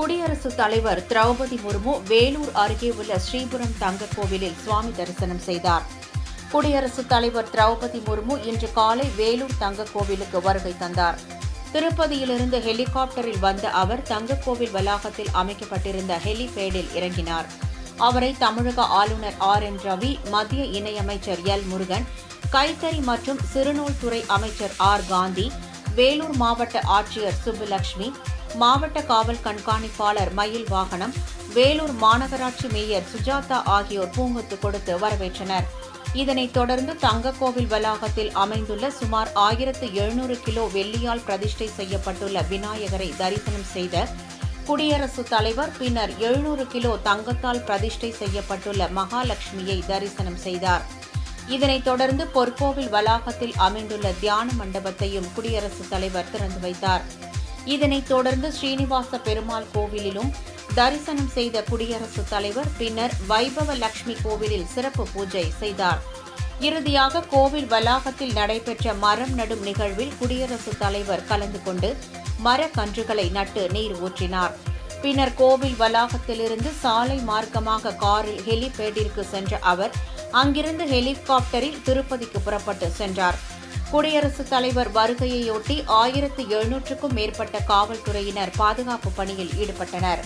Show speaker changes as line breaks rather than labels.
குடியரசுத் தலைவர் திரௌபதி முர்மு வேலூர் அருகே உள்ள ஸ்ரீபுரம் தங்க கோவிலில் சுவாமி தரிசனம் செய்தார். குடியரசுத் தலைவர் திரௌபதி முர்மு இன்று காலை வேலூர் தங்க கோவிலுக்கு வருகை தந்தார். திருப்பதியிலிருந்து ஹெலிகாப்டரில் வந்த அவர் தங்கக்கோவில் வளாகத்தில் அமைக்கப்பட்டிருந்த ஹெலிபேடில் இறங்கினார். அவரை தமிழக ஆளுநர் RN ரவி, மத்திய இணையமைச்சர் L முருகன், கைத்தறி மற்றும் சிறுநூல் துறை அமைச்சர் R காந்தி, வேலூர் மாவட்ட ஆட்சியர் சுப்புலட்சுமி, மாவட்ட காவல் கண்காணிப்பாளர் மயில் வாகனம், வேலூர் மாநகராட்சி மேயர் சுஜாதா ஆகியோர் பூங்கொத்து கொடுத்து வரவேற்றனர். இதனைத் தொடர்ந்து தங்கக்கோவில் வளாகத்தில் அமைந்துள்ள சுமார் 1700 கிலோ வெள்ளியால் பிரதிஷ்டை செய்யப்பட்டுள்ள விநாயகரை தரிசனம் செய்த குடியரசுத் தலைவர் பின்னர் 700 கிலோ தங்கத்தால் பிரதிஷ்டை செய்யப்பட்டுள்ள மகாலட்சுமியை தரிசனம் செய்தார். இதனைத் தொடர்ந்து பொற்கோவில் வளாகத்தில் அமைந்துள்ள தியான மண்டபத்தையும் குடியரசுத் தலைவர் திறந்து வைத்தார். இதனைத் தொடர்ந்து ஸ்ரீனிவாச பெருமாள் கோவிலிலும் தரிசனம் செய்த குடியரசுத் தலைவர் பின்னர் வைபவ லட்சுமி கோவிலில் சிறப்பு பூஜை செய்தார். இறுதியாக கோவில் வளாகத்தில் நடைபெற்ற மரம் நடும் நிகழ்வில் குடியரசுத் தலைவர் கலந்து கொண்டு மரக்கன்றுகளை நட்டு நீர் ஊற்றினார். பின்னர் கோவில் வளாகத்திலிருந்து சாலை மார்க்கமாக காரில் ஹெலிபேடிற்கு சென்ற அவர் அங்கிருந்து ஹெலிகாப்டரில் திருப்பதிக்கு புறப்பட்டு சென்றார். குடியரசுத் தலைவர் வருகையையொட்டி 1700க்கும் மேற்பட்ட காவல்துறையினர் பாதுகாப்பு பணியில் ஈடுபட்டனர்.